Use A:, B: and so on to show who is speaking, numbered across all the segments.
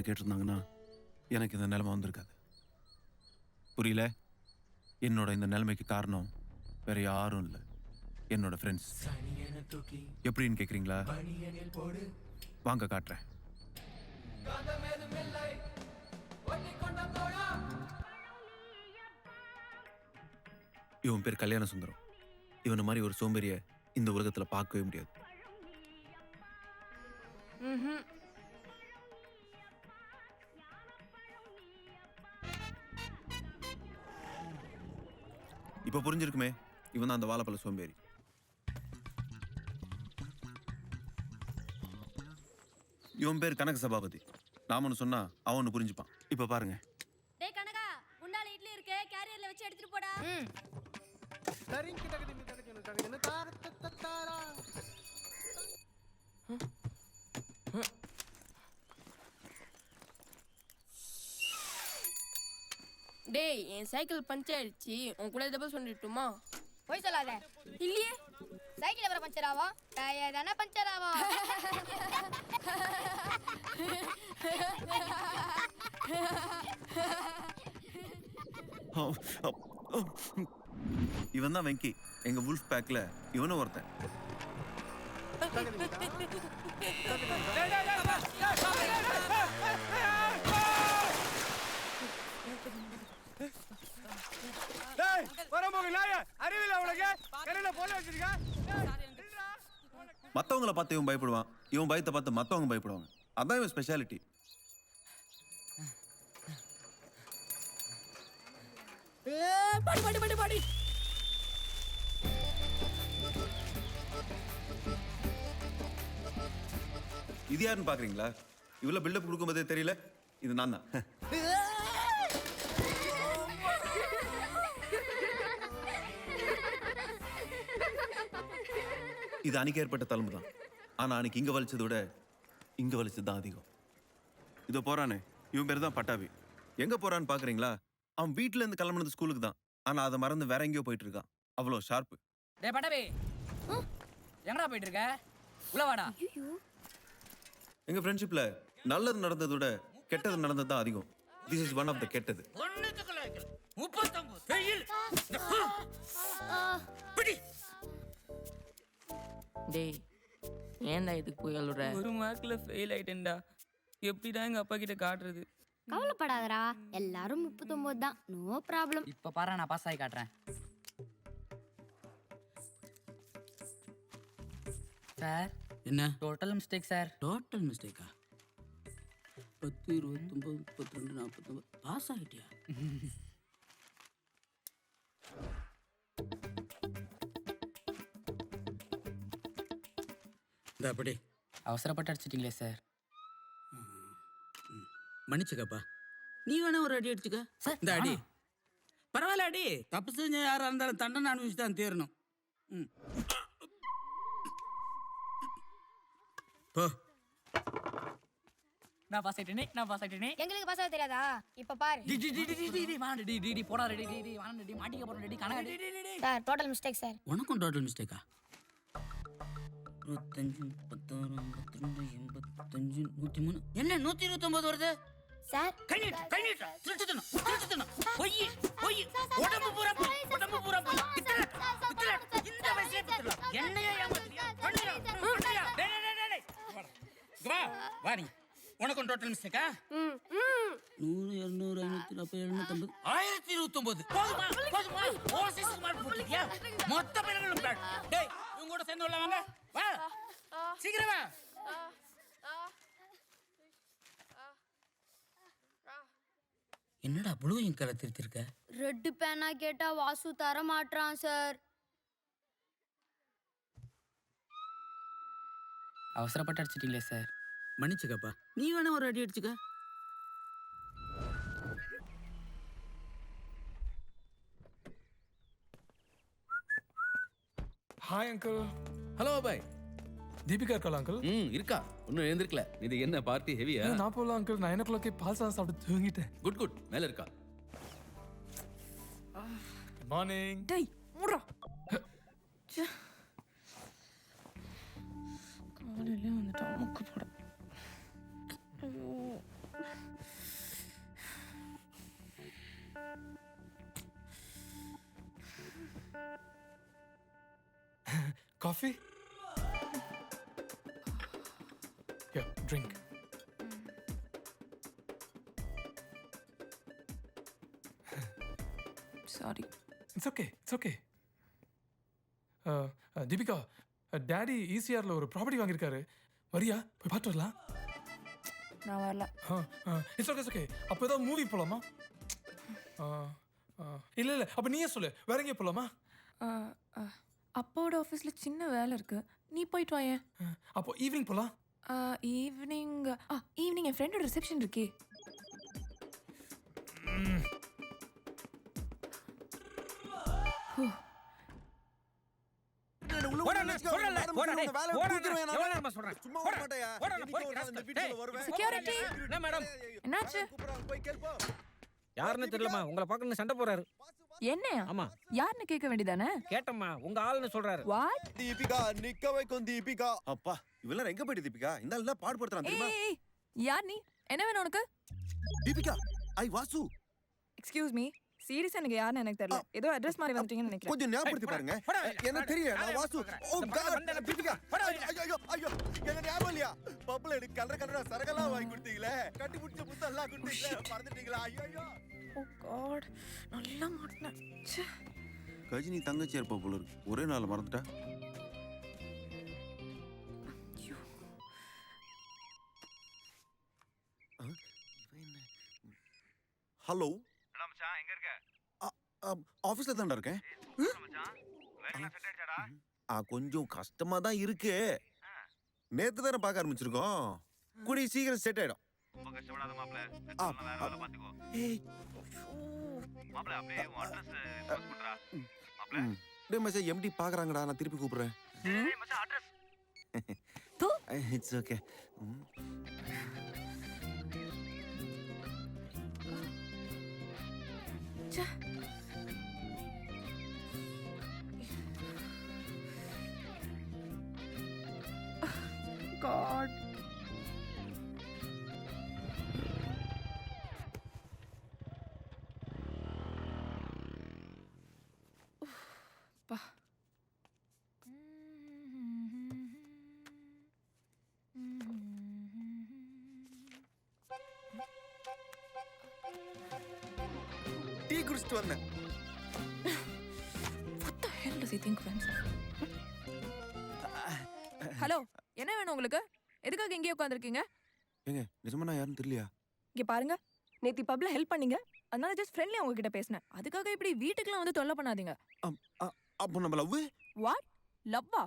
A: கேட்டிருந்தாங்கன்னா எனக்கு இந்த நிலைமை வந்திருக்காது. புரியல? என்னோட இந்த நிலைமைக்கு காரணம் வேற யாரும் இல்லை, என்னோட ஃப்ரெண்ட்ஸ். எப்படின்னு கேட்குறீங்களா? வாங்க காட்டுறேன். இவன் பேர் கல்யாண சுந்தரம். இவனை மாதிரி ஒரு சோம்பேறிய இந்த உலகத்தில் பார்க்கவே முடியாது. இப்ப புரிஞ்சிருக்குமே, இவன் தான் அந்த வாழைப்பழ சோம்பேறி. இவன் பேர் கனக சபாபதி. நாம ஒன்று சொன்னா அவன் ஒன்று புரிஞ்சுப்பான். இப்ப பாருங்க.
B: டேய் கனகா, குண்டால இட்லி இருக்கு, கேரியர்ல வச்சு எடுத்துட்டு போடா.
C: டேய், என் சைக்கிள் பஞ்சர் ஆயிடுச்சு. உன் கூட டபுள் சொல்லிட்டுமா?
B: போய் சொல்லாத.
C: இல்லையே,
B: சைக்கிள் எவ்வளவு பஞ்சர் ஆகும்? டயர் தானே பஞ்சர் ஆகும்.
A: இவன் தான் வெங்கி. எங்க வுல்ஃப் பேக்ல இவனும் ஒருத்தன். மத்தவங்களை பார்த்து இவன் பயப்படுவான், இவன் பயத்தை பார்த்து மத்தவங்க பயப்படுவாங்க. அதான் இவன் ஸ்பெஷாலிட்டி.
C: பாடி பாடி பாடி பாடி.
A: இது யாருன்னு பாக்குறீங்களா? இவ்வளவு பில்டப் கொடுக்கும்போதே தெரியல, இது நான் தான். இது அன்னைக்கு ஏற்பட்ட தழும்பு தான். ஆனா அன்னைக்கு இங்க வலிச்சதை விட இங்க வலிச்சது தான் அதிகம். இதோ போறானே, இவன் பேர் தான் பட்டாபி. எங்க போறான்னு பாக்குறீங்களா? அவன் வீட்டுல இருந்து கிளம்புனது ஸ்கூலுக்கு தான். ஆனா அதை மறந்து வேற எங்கேயோ போயிட்டு இருக்கான். அவ்வளோ ஷார்ப்பு.
D: டேய் பட்டாபி, எங்கடா போயிட்டு இருக்க? உள்ள வாடா.
A: எங்க ஃப்ரெண்ட்ஷிப்ல நல்லது நடந்ததை விட கெட்டது நடந்தது தான் அதிகம். This is one of the கெட்டது.
D: 39 வெயில். பிடி. டேய், ஏன்டா இதுக்கு போய் அழுற?
C: ஒரு மார்க்ல ஃபெயில் ஆயிட்டேன்டா. எப்படிடா எங்க அப்பா கிட்ட காட்டுறது?
B: கவலைப்படாதடா, எல்லாரும் 39 தான், நோ ப்ராப்ளம்.
D: இப்ப பாரு, நான் பாஸ் ஆகி காட்டுறேன். சார்,
E: என்ன
D: டோட்டல் மிஸ்டேக் சார்.
E: டோட்டல் மிஸ்டேக்கா? 10, 29, 32, 49 பாஸ் ஆகிட்டியா? இந்த அப்படி
D: அவசரப்பட்டு அடிச்சிட்டீங்களே சார்.
E: மன்னிச்சுக்கப்பா. நீ வேணா ஒரு அடி அடிச்சுக்க.
D: சார்,
E: இந்த அடி பரவாயில்ல. அடி தப்பு செஞ்ச யாரா இருந்தாலும் தண்டனை அனுபவிச்சு தான் தீரணும். போ.
D: நான் பாஸ் ஆயிட்டேனே.
B: எங்களுக்கு பசங்க தெரியாதா? இப்ப பாரு.
D: போடா ரெடி மாட்டிக்க போறோம். ரெடி கணக்கு.
B: Sir, total mistake sir.
E: உனக்கும் டோட்டல் மிஸ்டேக்கா? 25, 56, 52, 85, 103. என்ன 129 வருது?
B: சார்,
E: கை நீட்டு. திருட்டுத்தனம். பொய். உடம்பு பூரா பொய். பித்தளை. இந்த வயசுல பித்தளை. என்னையே ஏமாத்துறியா? பண்ணுறியா? டேய். வா நீ. உனக்கும் டோட்டல் மிஸ்டேக்கா? 100, 200, 540, 750, 1029. போதுமா? ஓசிஸ் மார்க் போட்டுட்டியா? மொத்த பேர்களும் பேட். டேய், இவங்க கூட சேர்ந்து உள்ள வாங்க. வா. சீக்கிரம் வா. என்னடா ப்ளூ இங்க் கலர் திருத்திருக்க?
B: ரெட் பேனா கேட்டா வாசு தர மாட்டான் சார்.
D: அவசரப்பட்டு அடிச்சிட்டீங்களே சார்.
E: மன்னிச்சுக்கப்பா. நீ வேணா ஒரு அடி அடிச்சுக்க.
F: Hi uncle.
G: ஹலோ பாய்.
F: தீபிகா இருக்காளா அங்கிள்?
G: இருக்கா. ஒன்றும் எழுந்திருக்கல. இது என்ன பார்ட்டி ஹெவியா?
F: நான் போகலாம் அங்கிள். 9 o'clock பால் சாதம் சாப்பிட்டு தூங்கிட்டேன்.
G: குட் மேல இருக்கா.
F: மார்னிங்.
C: டேய், மூடுடா. காலையில வந்துட்டான் முக்கு போட. ஐயோ.
F: Coffee? Yeah, drink.
H: Sorry.
F: It's okay. It's okay. Deepika, daddy ஈசிஆர்ல ஒரு ப்ராப்பர்ட்டி வாங்கியிருக்காரு. வரியா? போய் பார்த்து வரலாம்.
H: நான் வரல.
F: It's okay, it's okay. அப்போ ஏதாவது மூவி போலாமா? இல்ல இல்ல, அப்ப நீயே சொல்லு. வேற எங்கேயும் போலாமா?
H: அப்பாவோட ஆஃபீஸ்ல சின்ன வேலை இருக்கு. நீ போயிட்டு வாயேன்.
F: அப்போ ஈவினிங் போலாம்.
H: ஈவினிங் ஈவினிங் என் ஃப்ரெண்டோட ரிசப்ஷன் இருக்கே. செக்யூரிட்டி
E: என்ன மேடம்?
H: என்னாச்சு?
E: யாருன்னு தெரியலமா, உங்களை பார்க்கணும் சண்டை போறாரு.
H: என்னையா?
E: ஆமா,
H: யாருன்னு கேட்க வேண்டியதானே?
E: கேட்டம்மா, உங்க ஆளுன்னு சொல்றாரு.
H: வாட்?
A: தீபிகா நிக்க வைக்கும் தீபிகா. அப்பா இவெல்லாம் எங்க போயிட்டு தீபிகா? இந்த ஆள் தான் பாடுபடுத்துறான் தெரியுமா?
H: ஏய், யார் நீ? என்ன வேணும் உனக்கு?
A: தீபிகா ஐ வாசு.
H: எக்ஸ்கியூஸ் மீ, சீரியஸா எனக்கு யாருன்னு எனக்கு தெரியல. ஏதோ அட்ரஸ் மாதிரி வந்துட்டீங்கன்னு நினைக்கிறேன்.
A: கொஞ்சம் ஞாபகப்படுத்தி பாருங்க. என்ன தெரியும், நான் வாசு. ஓ காட் தீபிகா. ஐயோ ஐயோ, என்ன ஞாபகம் இல்லையா? பப்ல எனக்கு கலர் கலரா சரகெல்லாம் வாங்கி கொடுத்தீங்களே, கட்டி பிடிச்ச புத்தெல்லாம் கொடுத்தீங்களே, மறந்துட்டீங்களா? ஐயோ.
H: ஓ காட், நல்லா மாட்டேன். ச்சே.
A: கஜினி தங்கச்சி இருப்பா போல இருக்கு. ஒரே நாள் மறந்துட்டா. ஹலோ
I: மச்சான், எங்க இருக்க?
A: ஆபீஸ்ல தான்டா இருக்கேன். கொஞ்சம் கஷ்டமா தான் இருக்கு. நேத்து தானே பார்க்க ஆரம்பிச்சிருக்கோம். கூடி சீக்கிரம் செட் ஆயிடும்.
I: ரொம்ப கஷ்டப்படாத மாப்ள. வேற வேலை பாத்துக்கோ.
A: ஏய்
I: மாப்ள, அப்படியே உன் அட்ரஸ் போஸ்ட் பண்றா. மாப்ள.
A: டேய் மச்சான், எம்டி பாக்குறாங்கடா. நான் திருப்பி கூப்பிடுறேன்.
I: ஏய் மச்சான், அட்ரஸ்.
H: தூ.
A: It's okay.
H: ச்சே. God. பா.
A: டீ குடிச்சிட்டு வந்தேன்.
H: What the hell does he think of himself? Hello, என்ன வேணும் உங்களுக்கு? எதுக்காக இங்கே உட்காந்துருக்கீங்க?
A: ஏங்க நிஜமா நான் யாருன்னு தெரியலையா?
H: இங்க பாருங்க, நேத்தி பப்ல ஹெல்ப் பண்ணீங்க, அதனால ஜஸ்ட் ஃப்ரெண்ட்லியா உங்ககிட்ட பேசினேன். அதுக்காக இப்படி வீட்டுக்குலாம் வந்து தொல்லை பண்ணாதீங்க.
A: அப்போ நம்ம லவ்?
H: வாட்? லவ்வா?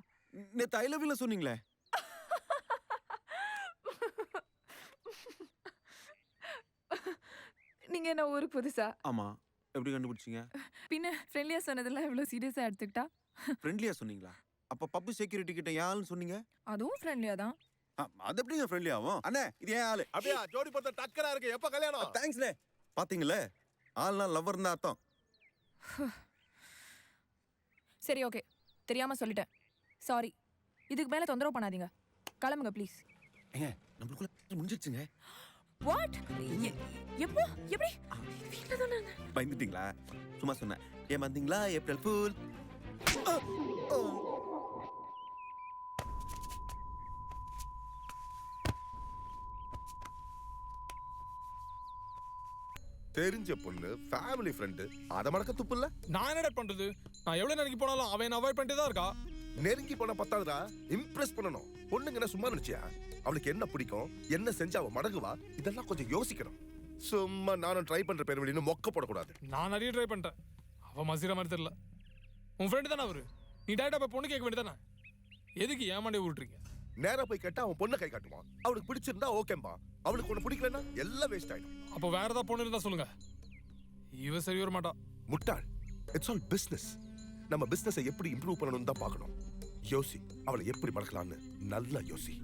A: நேத்து ஐ லவ் யூல சொன்னீங்களே.
H: நீங்க என்ன ஊருக்கு புதுசா?
A: ஆமா. எப்படி கண்டுபிடிச்சீங்க?
H: பின்ன ஃப்ரெண்ட்லியா சொன்னதெல்லாம் இவ்வளவு சீரியஸா எடுத்துக்கிட்டா?
A: ஃப்ரெண்ட்லியா சொன்னீங்களா? அப்ப பப்பு செக்யூரிட்டி கிட்ட யாருன்னு சொன்னீங்க?
H: அதுவும் ஃப்ரெண்ட்லியா தான்.
A: அது எப்படிங்க ஃப்ரெண்ட்லி ஆகும்? அண்ணே இது ஏன் ஆளு?
J: அப்படியே ஜோடி பார்த்தா டக்கரா இருக்கு. எப்ப கல்யாணம்?
A: தேங்க்ஸ்ண்ணே. பாத்தீங்களே, ஆள்னா லவ்வர் தான் அர்த்தம்.
H: சரி ஓகே, தெரியாம சொல்லிட்டேன். சாரி. இதுக்கு மேல தொந்தரவு பண்ணாதீங்க. கிளம்புங்க ப்ளீஸ்.
A: ஏங்க நம்மளுக்குள்ள முடிஞ்சிருச்சுங்க.
H: வாட்? எப்போ? எப்படி? வீட்ல தானே இருந்தேன்.
A: பயந்துட்டீங்களா? சும்மா சொன்னேன். ஏமாந்தீங்களா? April fool.
J: தெரிஞ்ச பொண்ணு, ஃபேமிலி ஃப்ரெண்டு, அத மடக்க துப்பு இல்ல.
F: நான் என்னடா பண்றது? நான் எவ்வளவு நெருங்கி போனாலும் அவன் அவாய்ட் பண்ணிட்டே தான் இருக்கா.
J: நெருங்கி போனா பத்தாதுடா, இம்ப்ரெஸ் பண்ணணும். பொண்ணுங்க என்ன சும்மா நினைச்சியா? அவளுக்கு என்ன பிடிக்கும், என்ன செஞ்சா அவ மடங்குவா, இதெல்லாம் கொஞ்சம் யோசிக்கணும். சும்மா நானும் ட்ரை பண்ற பேர் வெளியின்னு மொக்க போடக்கூடாது.
F: நான் நிறைய ட்ரை பண்ணிட்டேன். அவ மசிற மாதிரி தெரியல. உன் ஃப்ரெண்டு தானே அவரு. நீ டேரக்டா போய் பொண்ணு கேட்க வேண்டியதானே? எதுக்கு ஏமாண்டே விட்டுறீங்க?
J: நேரா போய் கேட்டா அவன் பொண்ணை கை காட்டுவான். அவளுக்கு பிடிச்சிருந்தா ஓகேம்பா. அவளுக்கு ஒண்ணு பிடிக்கலன்னா எல்லாம் வேஸ்ட் ஆயிடும்.
F: அப்போ வேற ஏதாவது பொண்ணு இருந்தா சொல்லுங்க. இவ சரி வர மாட்டா.
J: முட்டாள். It's all business. நம்ம பிசினஸை எப்படி இம்ப்ரூவ் பண்ணணும்னு தான் பார்க்கணும். யோசி, அவளை எப்படி மடக்கலாம்னு நல்லா யோசி.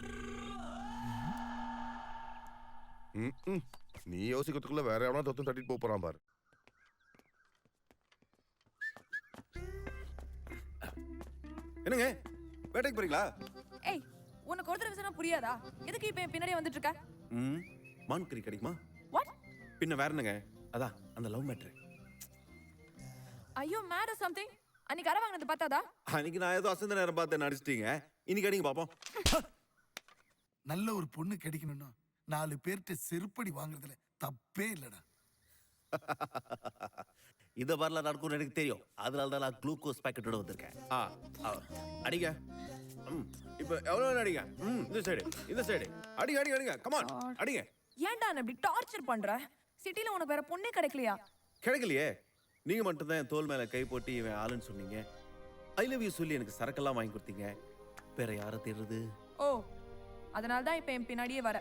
J: நீ யோசிக்கிறதுக்குள்ள வேற எவனா தொத்தும் தட்டிட்டு போக போறான் பாரு.
A: என்னங்க வேட்டைக்கு போறீங்களா?
H: ஏய், உனக்கு ஒரு தடவை சொன்னா புரியாதா? எதுக்கு இப்ப பின்னாடியே வந்துட்டு இருக்க?
A: மான் கறி கிடைக்குமா?
H: வாட்?
A: பின்ன வேற என்னங்க? அதான் அந்த love matter.
H: Are you mad or something? அன்னைக்கு அரை வாங்கினது பார்த்தாதா?
A: அன்னைக்கு நான் ஏதோ அசந்த நேரம் பார்த்து நடிச்சிட்டீங்க. இன்னைக்கு அடிங்க பாப்போம்.
K: நல்ல ஒரு பொண்ணு கிடைக்கணும்னா 4 பேர்கிட்ட செருப்படி வாங்குறதுல தப்பே இல்லடா.
A: இத வரல நடக்கும்னு எனக்கு தெரியும். அதனால தான் நான் குளுக்கோஸ் பாக்கெட்டோட வந்திருக்கேன். அடிங்க. இப்போ எவ்வளவு அடிங்க? இந்த சைடு அடிங்க கமான் அடிங்க.
H: ஏன்டா என்ன இப்படி டார்ச்சர் பண்ற? சிட்டில உனக்கு வேற பொண்ணே கிடைக்கலையா?
A: கிடைக்கலையே. நீங்க மட்டும் தான் என் தோல் மேல கை போட்டு இவன் ஆளுன்னு சொன்னீங்க. ஐ லவ் யூ சொல்லி எனக்கு சரக்கெல்லாம் வாங்கி கொடுத்தீங்க. வேற யாரை தேடுறது?
H: ஓ, அதனால தான் இப்ப என் பின்னாடியே வர.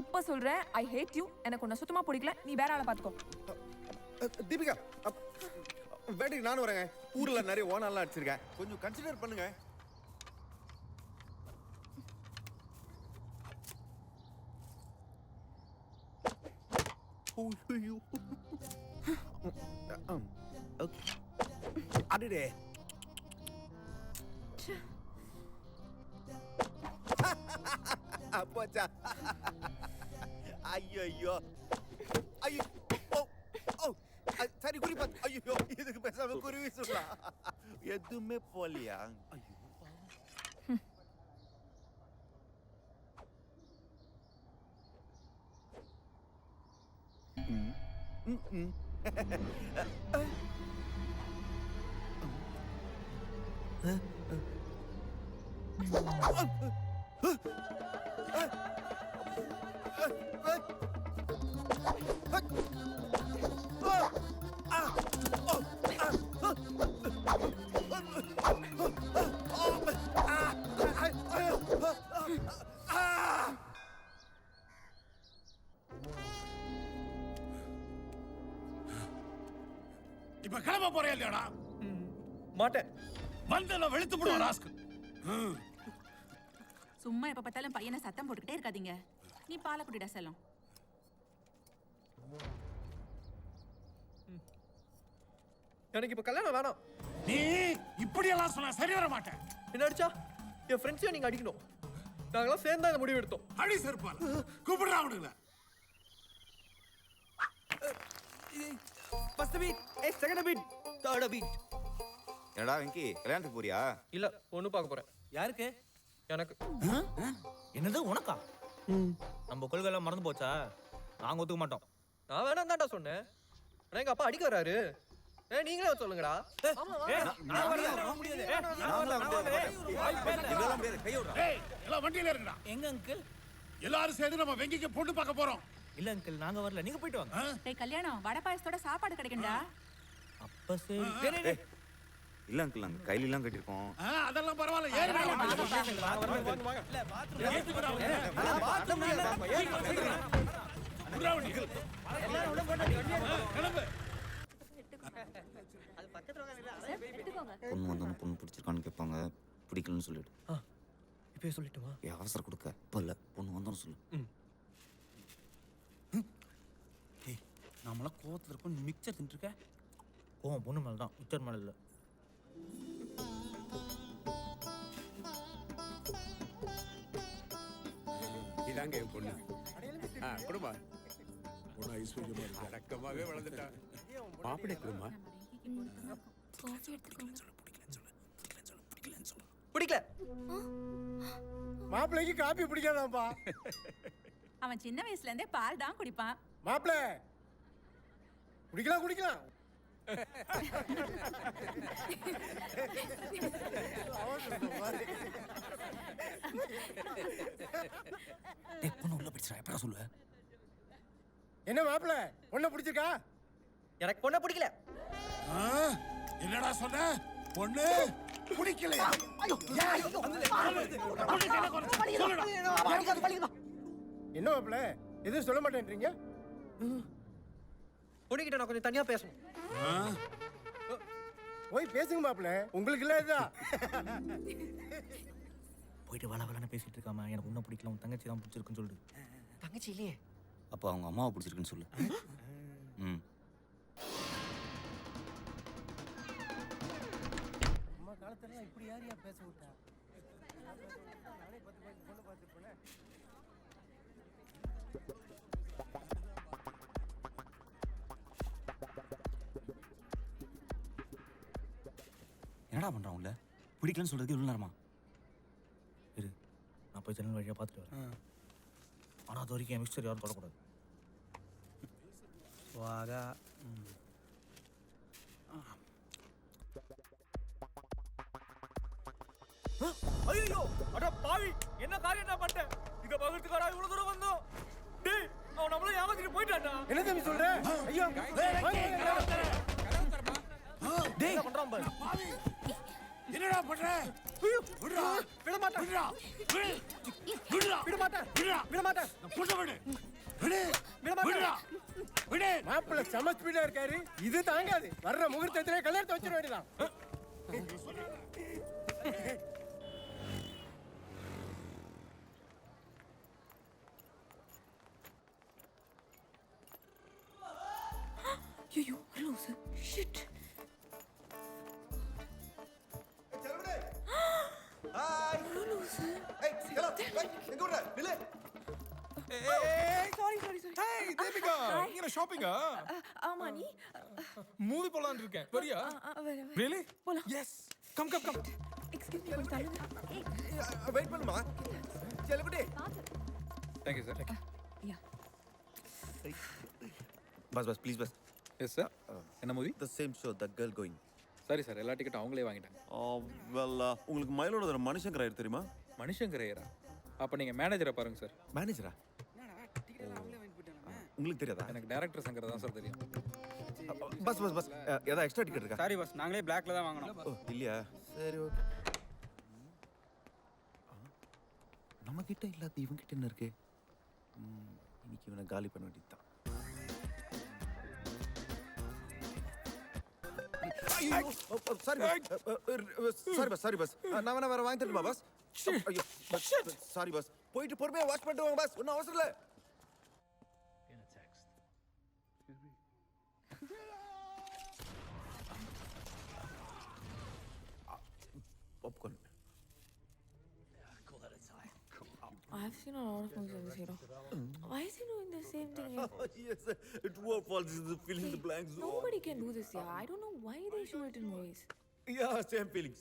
H: இப்ப சொல்றேன், ஐ ஹேட் யூ. எனக்கு உன்னை சுத்தமா பிடிக்கல. நீ வேற ஆளை பாத்துக்கோ.
A: தீபிகா, வேட்டைக்கு நானும் வரேங்க. ஊர்ல நிறைய ஓனாலாம் அடிச்சிருக்கேன். கொஞ்சம் கன்சிடர் பண்ணுங்க. அடடே. அப்போச்சா. ஐயோ ஐயோ. சரி குறி பார்த்து. ஐயோ இதுக்கு பேசாம குருவி சொல்லலாம். எதுவுமே போலியா? ஐயோ
K: இப்ப கிளம்ப போறே இல்லையாடா?
E: மாட்டேன்.
K: வந்தல வெளுத்து போடுவா ராஸ்கல்.
L: சும்மா எப்ப பார்த்தாலும் பையனை சத்தம் போட்டுக்கிட்டே இருக்காதீங்க. நீ பாலை குடிடா செல்லம்.
E: எனக்கு இப்ப கல்யாணம் வேணாம்.
K: நீ இப்படி எல்லாம் சொன்னா சரி வர மாட்டேன்.
E: என்ன அடிச்சா? என் ஃப்ரெண்ட்ஸையும் நீங்க அடிக்கணும். நாங்களாம் சேர்ந்தா இந்த முடிவு எடுத்தோம்.
K: அடி செருப்பால கூப்பிடுறா அவனுங்கள.
E: First beat, second beat, third beat.
I: என்னடா வெங்கி கல்யாணத்துக்கு போறியா?
E: இல்ல, பொண்ணு பார்க்க போறேன்.
D: யாருக்கு?
E: எனக்கு.
D: என்னது உனக்கா? நம்ம கொள்கை எல்லாம் மறந்து போச்சா? நாங்க ஒத்துக்க மாட்டோம்.
E: நான் வேணாம் தான்டா சொன்னேன். ஆனா எங்க அப்பா அடிக்க வராரு. நீங்களே சொல்லுங்கடா.
K: எல்லாம் வண்டியில இருக்குடா.
D: எங்க அங்கிள்?
K: எல்லாரும் சேர்ந்து நம்ம வெங்கிக்கு பொண்ணு பார்க்க போறோம்.
D: இல்ல அங்கிள், நாங்க வரல. நீங்க போயிட்டு வாங்க.
L: டேய் கல்யாணம், வடை பாயசத்தோட சாப்பாடு கிடைக்கும்டா.
D: அப்ப சரி.
I: இல்ல அங்கிள், நாங்க கையில எல்லாம் கட்டிருக்கோம்.
K: அதெல்லாம் பரவாயில்ல. ஏறுடா.
I: பொண்ணு வந்தோன்னு பொண்ணு பிடிச்சிருக்கான்னு கேட்பாங்க. பிடிக்கலன்னு சொல்லிடு.
E: இப்பயே சொல்லிட்டுமா?
I: அவசரம் கொடுக்க இப்போ இல்லை. பொண்ணு வந்தோன்னு சொல்லு.
D: நாமெல்லாம் கோவத்துல இருக்கோம். மிக்சர் தின்ட்டு இருக்க. கோவம் பொண்ணு மேல தான், மிக்சர் மேல இல்ல.
K: இதாங்க என் பொண்ணு. குடுமா பொண்ணு ஐஸ்வர்யமா இருக்கு. அடக்கமாவே வளர்ந்துட்டா. மாப்பிள்ளை குடுமா.
E: பிடிக்கல.
K: மாப்பிள்ளைக்கு காபி பிடிக்காதாப்பா.
L: அவன் சின்ன வயசுல இருந்தே பால் தான் குடிப்பான்.
K: மாப்பிள்ளை குடிக்கலாம்.
D: பொண்ணு உள்ள பிடிச்சா எப்படா சொல்லுவ?
K: என்ன மாப்பிள்ளை பொண்ணை பிடிச்சிருக்கா?
E: எனக்கு பொண்ணை பிடிக்கல.
K: என்னடா சொன்ன? பொண்ணு பிடிக்கலையா? என்ன மாப்பிள்ளை எதுவும் சொல்ல மாட்டேன்றீங்க?
E: பொண்ணுகிட்ட நான் கொஞ்சம் தனியா பேசணும்.
K: போய் பேசுங்க மாப்பிள்ளை, உங்களுக்கு இல்ல இதுதான்.
D: போயிட்டு வளவலன்னு பேசிட்டு இருக்காம எனக்கு உன்ன பிடிக்கல, உன் தங்கச்சி தான் பிடிச்சிருக்குன்னு சொல்லு.
E: தங்கச்சி இல்லையே.
I: அப்போ அவங்க அம்மாவை பிடிச்சிருக்குன்னு சொல்லு.
K: அம்மா காலத்துல இப்படி யாரையா பேச விட்டா?
D: என்னடா பண்ணுறான் உள்ள பிடிக்கலன்னு சொல்கிறதுக்கு இவ்வளோ நேரமா? இரு, நான் போய் ஜன்னல் வழியாக பார்த்துட்டு வரேன். ஆனால் அது வரைக்கும் என் மிக்சர் யாரும் தொடக்கூடாது. வாடா. ஐயோ அட பாவி, என்ன காரியம் நான் பண்ணிட்டேன்? இங்க பகத்துக்காரா இவ்வளவு தூரம் வந்தோம். டேய், அவன் நம்மள ஏமாத்திட்டு போயிட்டான்டா. என்ன தம்பி சொல்ற? ஐயோ டேய், என்ன பண்றான் பாரு.
K: என்னடா பண்ற?
D: ஐயோ விடுடா, விட மாட்டேன். விட மாட்டேன். விட மாட்டேன்.
K: புடிச்சு விடு. விடு.
D: விட மாட்டேன்.
K: விடு.
M: மாப்பிள்ள செம ஸ்பீடா இருக்காரு. இது தாங்காது. வர்ற முகூர்த்தத்திலே கல்யாணத்தை வச்சிட வேண்டியதான்.
H: ஐயோ லூசு ஷிட்.
J: ஹாய் லூசு. ஏய் ஹலோ எங்க வர நில.
H: Sorry sorry sorry.
F: Hey Deepika, நீ என்ன ஷாப்பிங்கா?
H: ஆமா நீ
F: மூவி போலாம்னு இருக்கேன். வரியா? Really?
H: போலாம்.
F: Yes. Come.
H: எக்ஸ்கியூஸ் மீ கொஞ்சம் தள்ளுங்க.
J: வெயிட் பண்ணுமா. செல்லுக்குடி.
G: Thank you sir.
H: Yeah
A: bus please bus.
G: Yes sir. என்ன movie?
A: The same show the girl going.
G: Sorry sir, எல்லா டிக்கெட்டும் அவங்களே வாங்கிட்டாங்க.
A: உங்களுக்கு மயிலோட ஒரு மனுஷன் கிராயர் தெரியுமா?
G: மனுஷங்கரையரா? அப்போ நீங்கள் மேனேஜரை பாருங்க சார்.
A: மேனேஜரா? உங்களுக்கு தெரியாதா?
G: எனக்கு டேரக்டர் சங்கர் தான் சார் தெரியும்.
A: பஸ் ஏதாவது எக்ஸ்ட்ரா டிக்கெட் இருக்கா?
M: சாரி பஸ், நாங்களே பிளாக்ல தான் வாங்கணும்.
A: ஓ இல்லையா? சரி ஓகே. நம்ம கிட்ட இல்லாத இவங்க கிட்ட என்ன இருக்கு? இன்னைக்கு இவனை காலி பண்ண வேண்டியதுதான். சாரி பஸ் நான் வேற வாங்கி தரட்டுமா பஸ்? ஐயோ சாரி பஸ், போயிட்டு பொறுமையா வாட்ச் பண்ணிட்டு வாங்க பஸ், ஒன்றும் அவசரம் இல்லை. Popcorn.
H: I've seen a lot of movies of this hero. Why is he doing the same thing?
A: Yes, true or false is the fill in the blanks.
H: Nobody can do this, yeah. I don't know why they show it in movies.
A: Yeah, same feelings.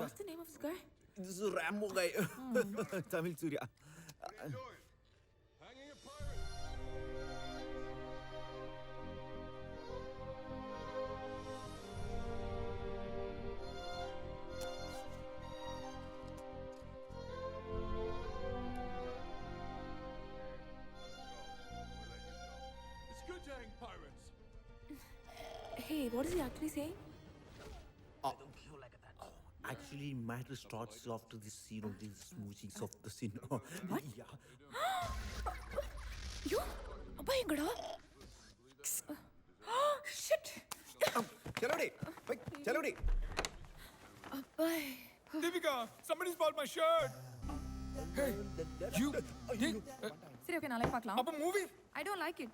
H: What's the name of this guy?
A: This is Rambo guy. Tamil Surya.
H: Hey, what is he actually saying?
A: Actually, matter starts after the scene of the smoochings of the scene.
H: What?
A: Yeah.
H: You? Abba engada? Shit!
J: Chalodi.
H: Abba.
F: Deepika, somebody spoiled my shirt. Hey, you.
H: சரி okay நாளைக்கு பார்க்கலாம்.
F: அப்ப movie?
H: I don't like it.